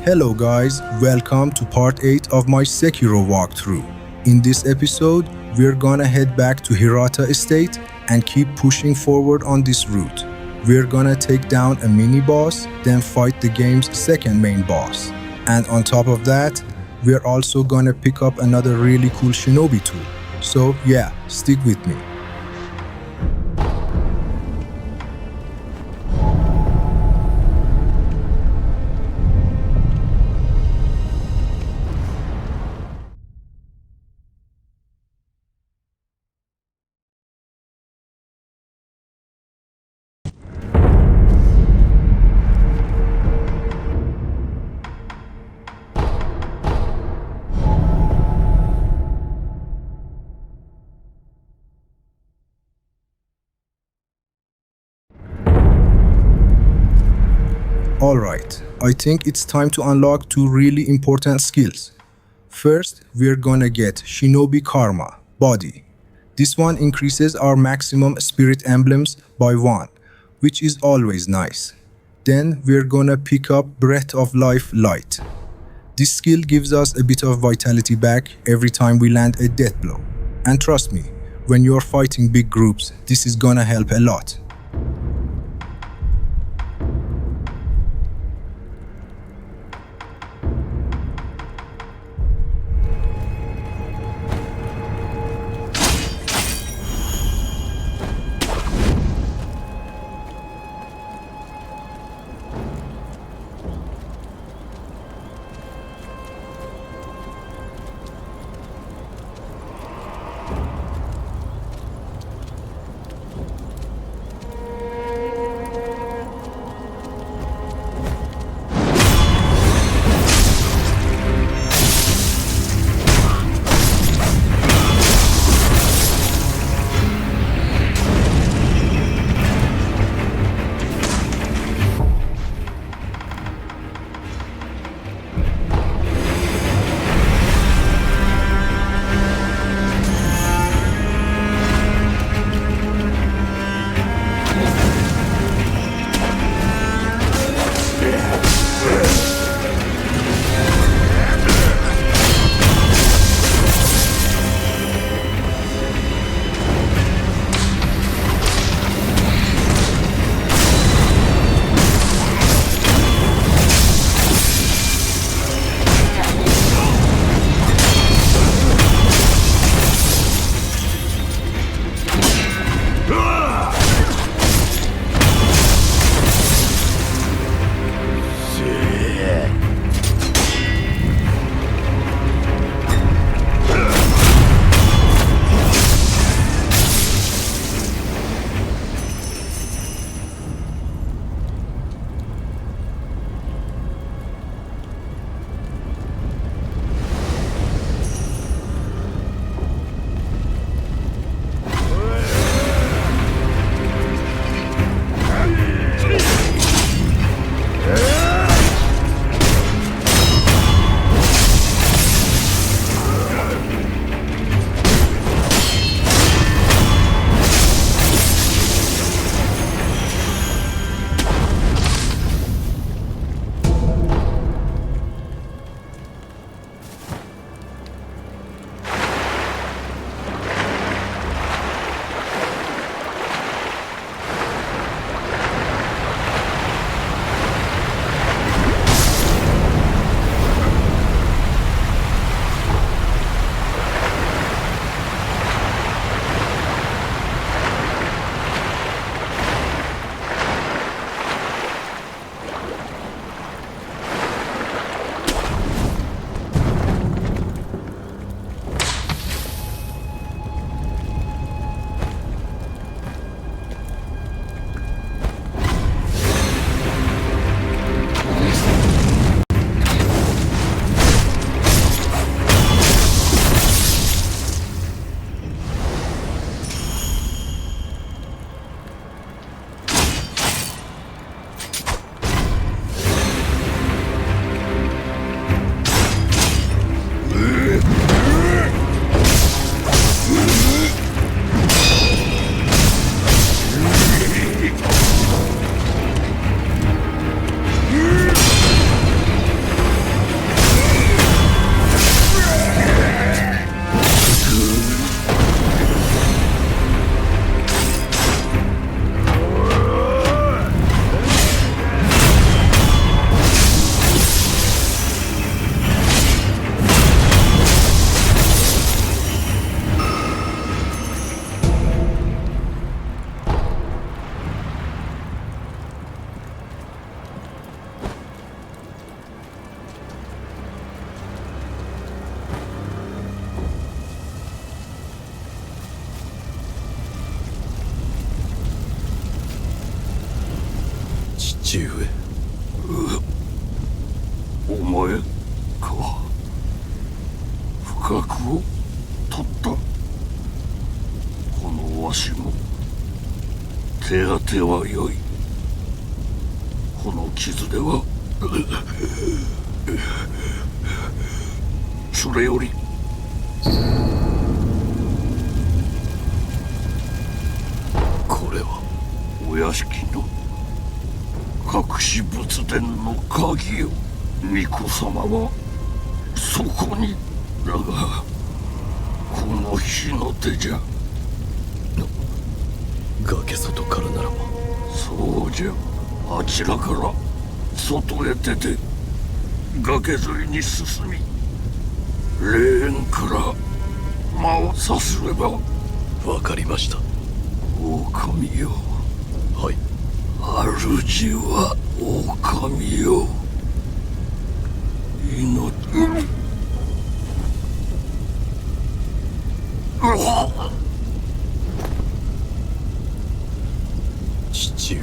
Hello guys, welcome to part 8 of my Sekiro walkthrough. In this episode, we're gonna head back to Hirata Estate and keep pushing forward on this route. We're gonna take down a mini-boss, then fight the game's second main boss. And on top of that, we're also gonna pick up another really cool Shinobi tool. So yeah, stick with me. Alright, I think it's time to unlock two really important skills. First, we're gonna get Shinobi Karma, Body. This one increases our maximum spirit emblems by 1, which is always nice. Then we're gonna pick up Breath of Life Light. This skill gives us a bit of vitality back every time we land a death blow. And trust me, when you're fighting big groups, this is gonna help a lot. 父上。お前か。不覚を取った。このわしも手当てはよい。この傷ではそれよりこれはお屋敷の隠し仏殿の鍵よ。巫女様はそこに。だがこの火の手じゃ。崖外からならば。そうじゃ。あちらから外へ出て崖沿いに進み、霊園から魔をさすれば。わかりました。狼よ。はい。主は狼よ。父上。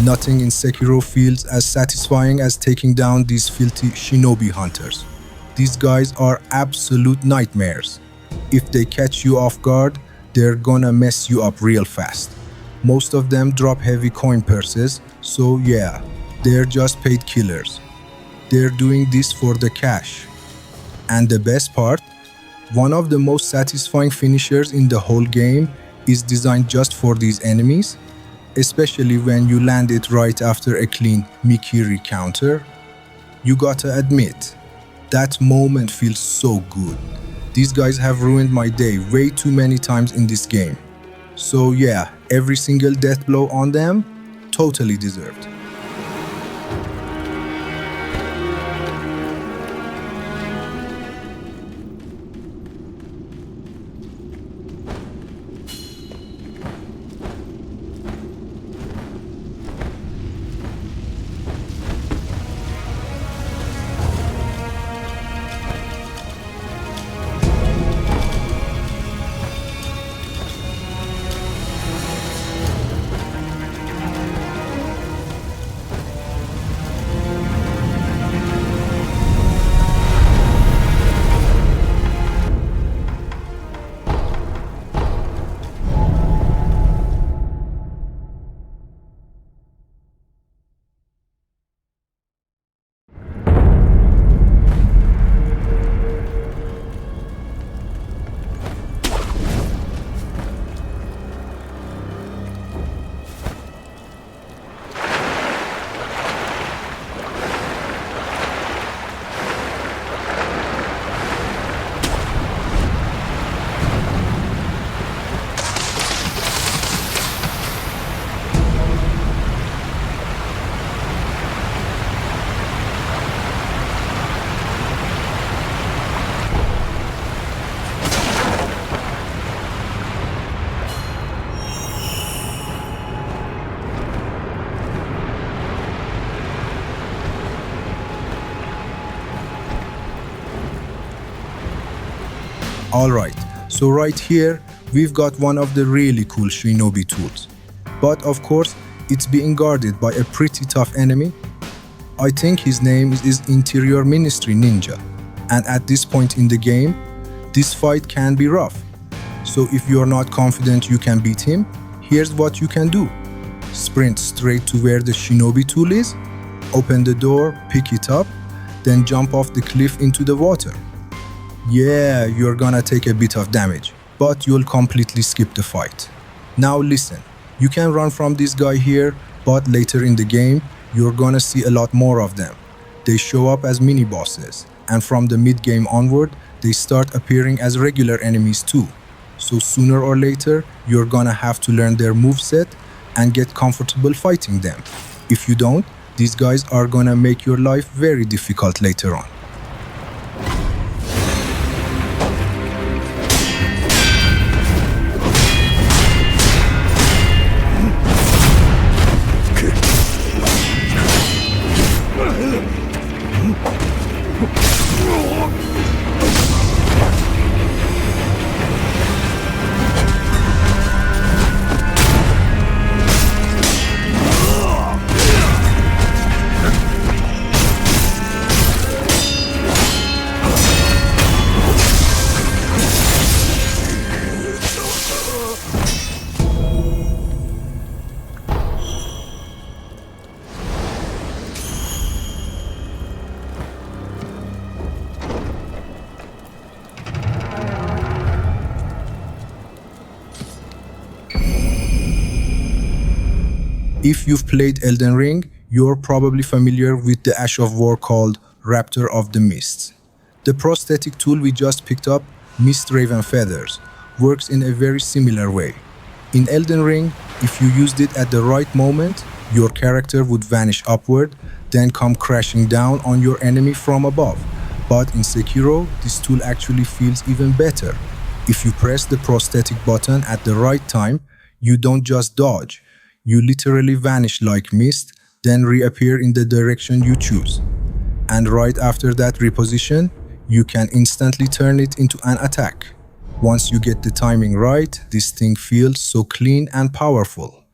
Nothing in Sekiro feels as satisfying as taking down these filthy Shinobi hunters. These guys are absolute nightmares. If they catch you off guard, they're gonna mess you up real fast. Most of them drop heavy coin purses, so yeah, they're just paid killers. They're doing this for the cash. And the best part, one of the most satisfying finishers in the whole game is designed just for these enemies, especially when you land it right after a clean Mikiri counter. You gotta admit, that moment feels so good. These guys have ruined my day way too many times in this game. So yeah, every single death blow on them, totally deserved. Alright, so right here, we've got one of the really cool Shinobi tools. But of course, it's being guarded by a pretty tough enemy. I think his name is Interior Ministry Ninja. And at this point in the game, this fight can be rough. So if you're not confident you can beat him, here's what you can do. Sprint straight to where the Shinobi tool is, open the door, pick it up, then jump off the cliff into the water. Yeah, you're gonna take a bit of damage, but you'll completely skip the fight. Now listen, you can run from this guy here, but later in the game, you're gonna see a lot more of them. They show up as mini-bosses, and from the mid-game onward, they start appearing as regular enemies too. So sooner or later, you're gonna have to learn their moveset and get comfortable fighting them. If you don't, these guys are gonna make your life very difficult later on. If you've played Elden Ring, you're probably familiar with the Ash of War called Raptor of the Mists. The prosthetic tool we just picked up, Mist Raven Feathers, works in a very similar way. In Elden Ring, if you used it at the right moment, your character would vanish upward, then come crashing down on your enemy from above. But in Sekiro, this tool actually feels even better. If you press the prosthetic button at the right time, you don't just dodge. You literally vanish like mist, then reappear in the direction you choose. And right after that reposition, you can instantly turn it into an attack. Once you get the timing right, this thing feels so clean and powerful.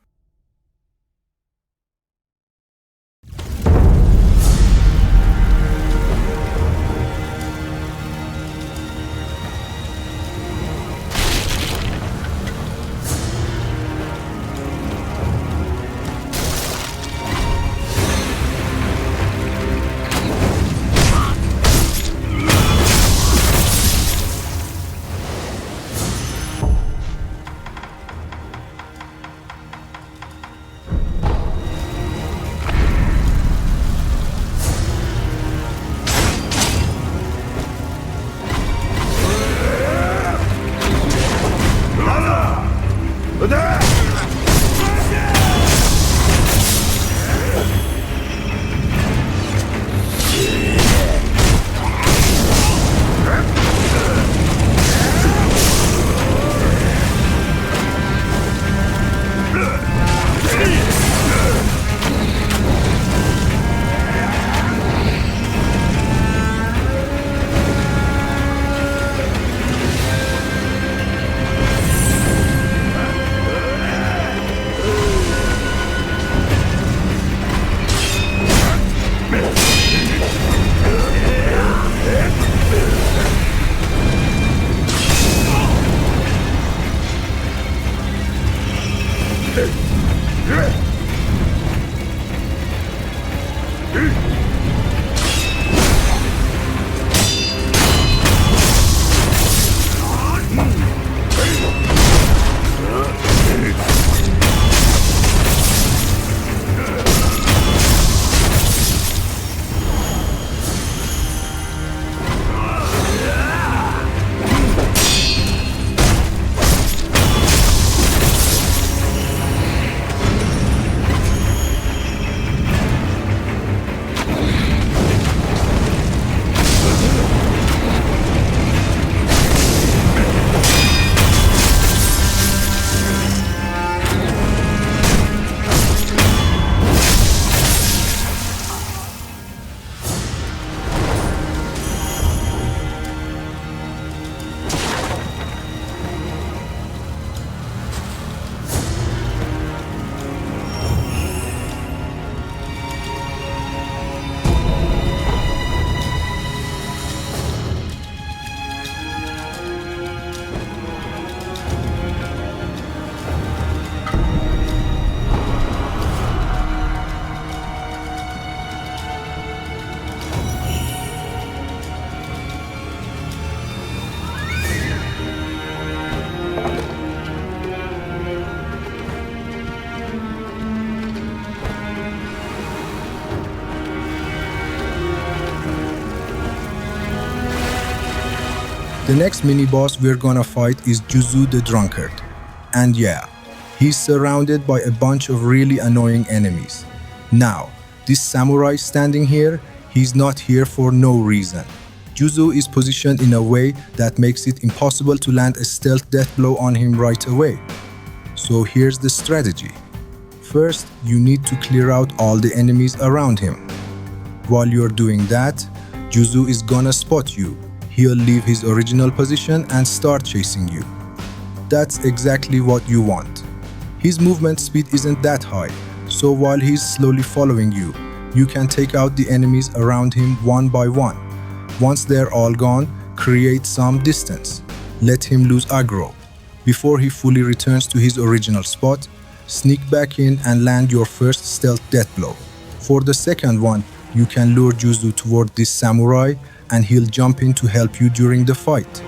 The next mini-boss we're gonna fight is Juzou the Drunkard. And yeah, he's surrounded by a bunch of really annoying enemies. Now, this samurai standing here, he's not here for no reason. Juzou is positioned in a way that makes it impossible to land a stealth death blow on him right away. So here's the strategy. First, you need to clear out all the enemies around him. While you're doing that, Juzou is gonna spot you. He'll leave his original position and start chasing you. That's exactly what you want. His movement speed isn't that high, so while he's slowly following you, you can take out the enemies around him one by one. Once they're all gone, create some distance. Let him lose aggro. Before he fully returns to his original spot, sneak back in and land your first stealth death blow. For the second one, you can lure Juzou toward this samurai and he'll jump in to help you during the fight.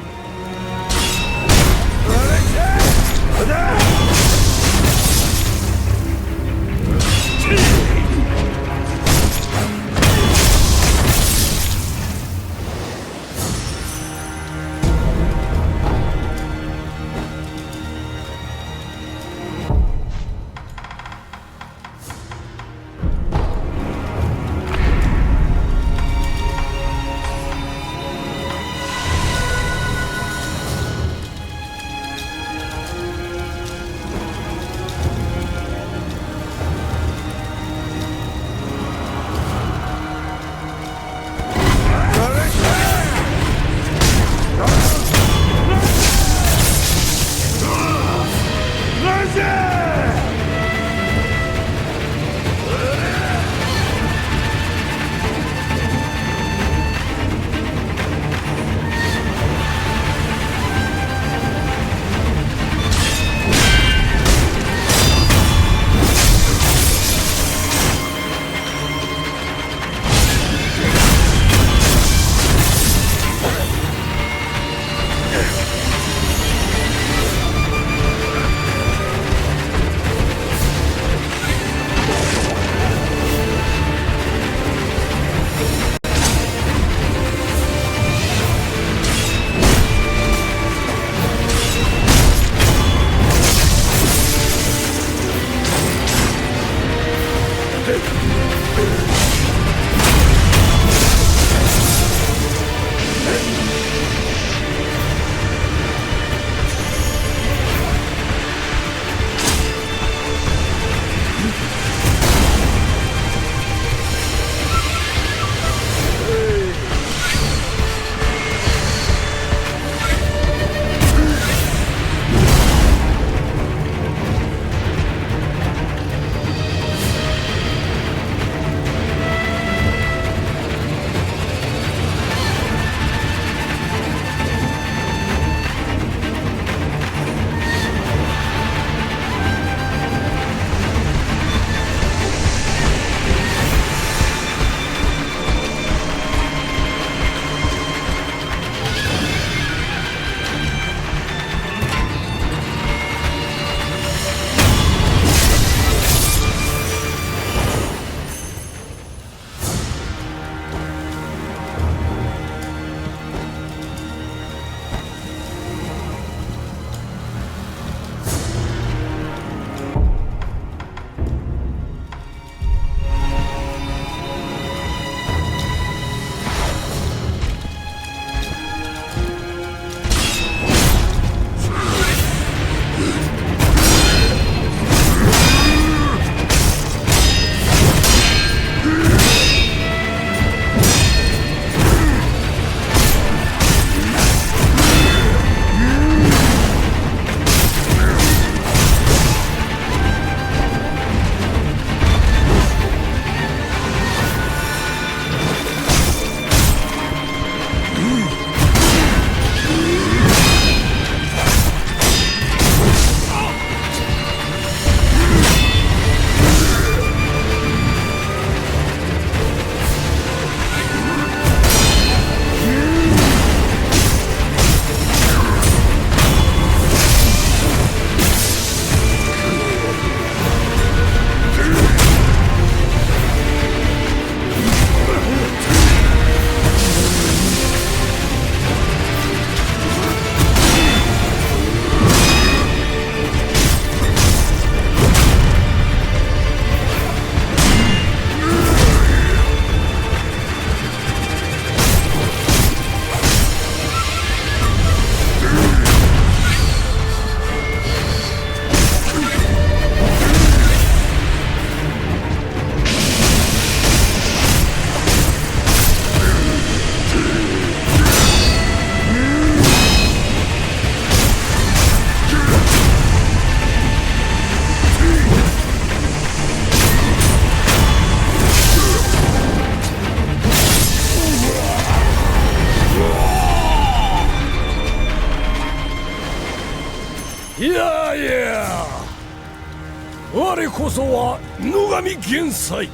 我こそは野上元帥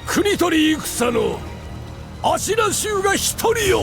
国取戦の芦名衆が一人よ。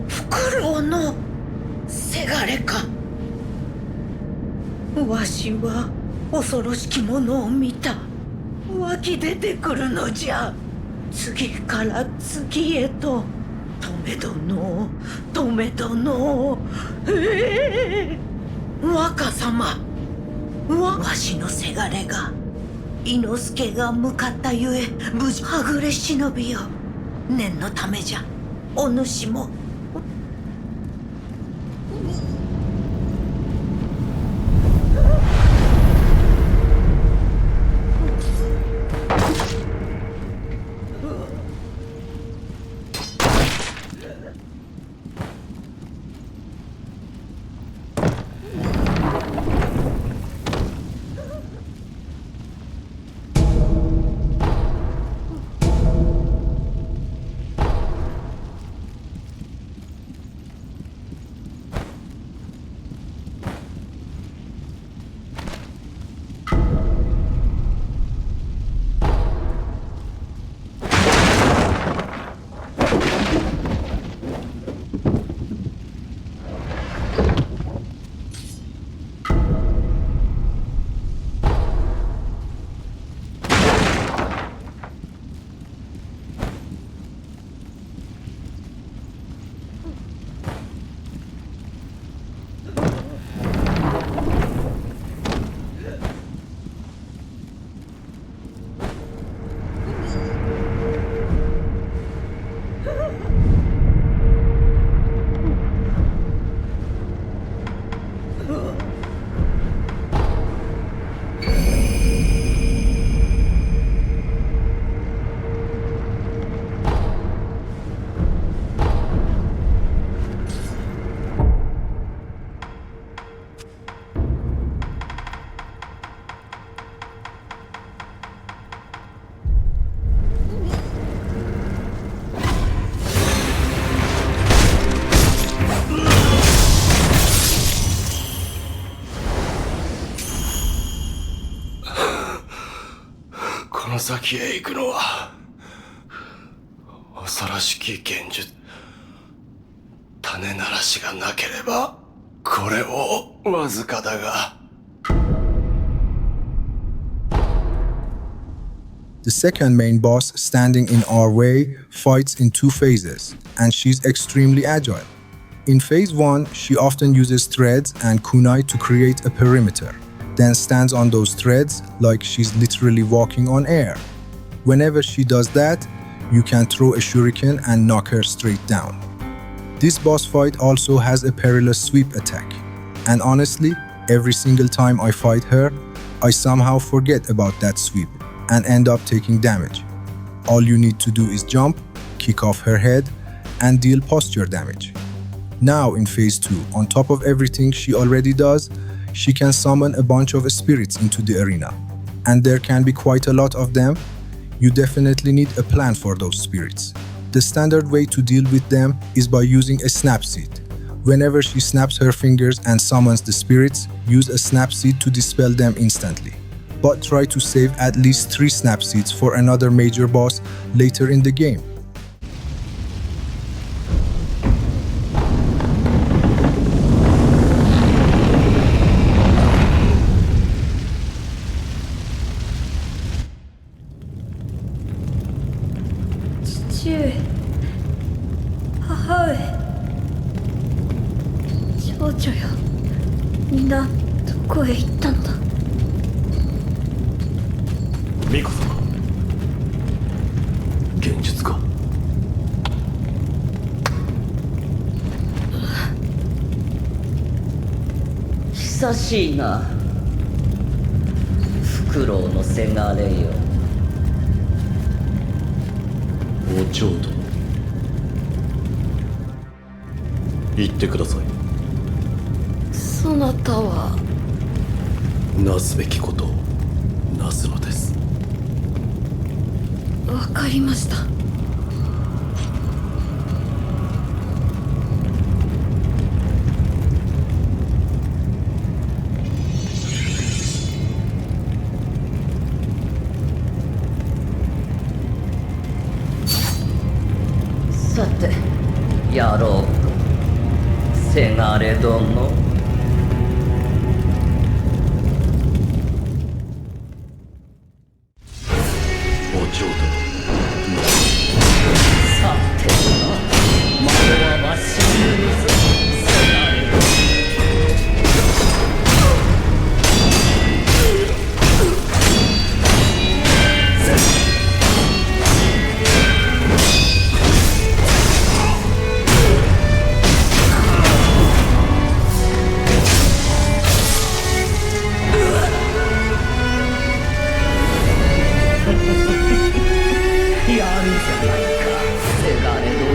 フクロウのせがれか。わしは恐ろしきものを見た。湧き出てくるのじゃ。次から次へと。止め殿、止め殿。若様、わしのせがれが伊之助が向かったゆえ無事はぐれ忍びよ。念のためじゃ。お主もこの先へ行くのは恐ろしき現術種ならしがなければこれをわずかだが。 The second main boss standing in our way fights in two phases, and she's extremely agile. In phase 1, she often uses threads and kunai to create a perimeter, then stands on those threads like she's literally walking on air. Whenever she does that, you can throw a shuriken and knock her straight down. This boss fight also has a perilous sweep attack, and honestly, every single time I fight her, I somehow forget about that sweep and end up taking damage. All you need to do is jump, kick off her head, and deal posture damage. Now in phase 2, on top of everything she already does, she can summon a bunch of spirits into the arena. And there can be quite a lot of them. You definitely need a plan for those spirits. The standard way to deal with them is by using a snap seed. Whenever she snaps her fingers and summons the spirits, use a snap seed to dispel them instantly. But try to save at least 3 snap seeds for another major boss later in the game. 少女よ、みんなどこへ行ったのだ。ミコ様、現実か。久しいな、フクロウのせがれよ。お嬢殿、言ってください。そなたは。なすべきことをなすのです。わかりました。さて、やろうか、せがれ殿。お嬢殿、さてな、惑わしいぞ、せがれよ。やるじゃないか、せがれ殿。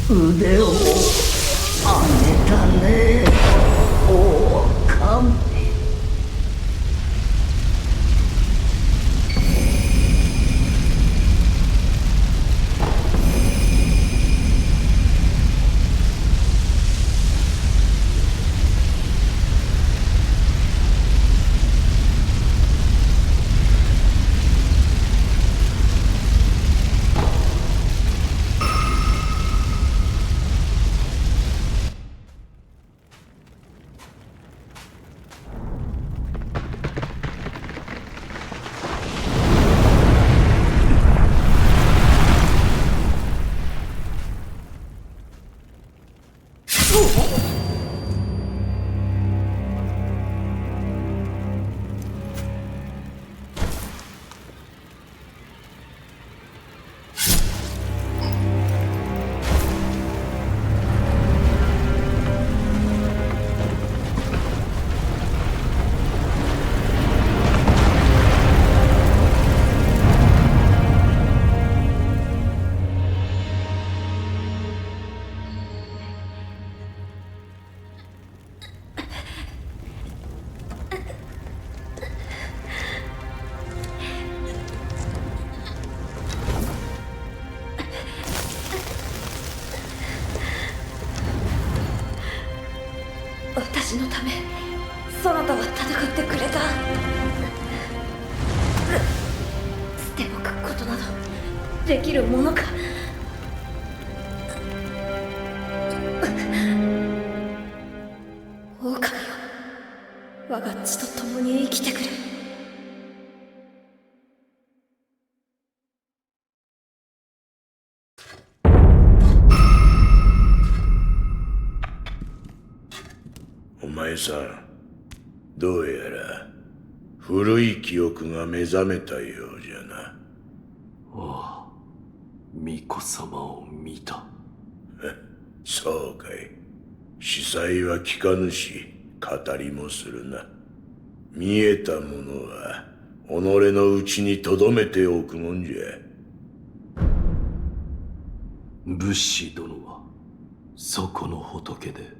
腕を上げたね、狼。私のため、そなたは戦ってくれた。捨ておくことなどできるものか。狼よ、我が血と共に生きてくれ。お前さん、どうやら古い記憶が目覚めたようじゃな。ああ、巫女様を見た。そうかい。司祭は聞かぬし、語りもするな。見えたものは己の内に留めておくもんじゃ。仏師殿はそこの仏で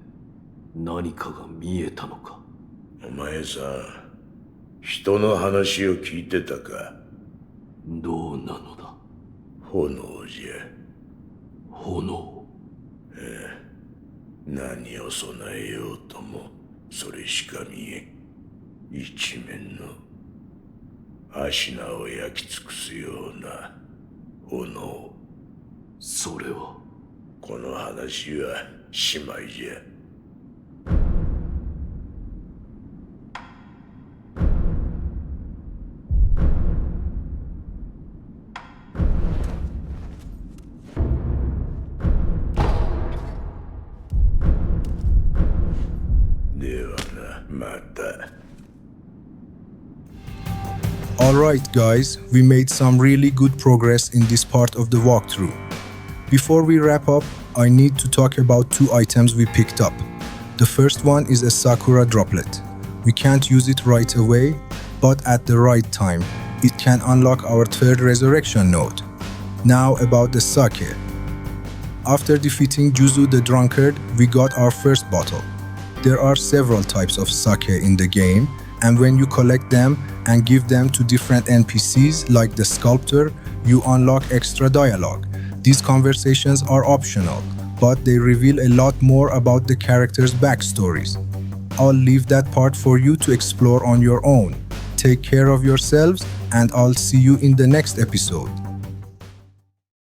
何かが見えたのか。お前さん、人の話を聞いてたか。どうなのだ。炎じゃ。炎。何を備えようともそれしか見えん。一面の芦名を焼き尽くすような炎。それは。この話はしまいじゃ。ではな、また。Alright guys, we made some really good progress in this part of the walkthrough. Before we wrap up, I need to talk about two items we picked up. The first one is a Sakura Droplet. We can't use it right away, but at the right time, it can unlock our third resurrection node. Now about the sake. After defeating Juzou the Drunkard, we got our first bottle. There are several types of sake in the game, and when you collect them and give them to different NPCs like the Sculptor, you unlock extra dialogue. These conversations are optional, but they reveal a lot more about the characters' backstories. I'll leave that part for you to explore on your own. Take care of yourselves, and I'll see you in the next episode.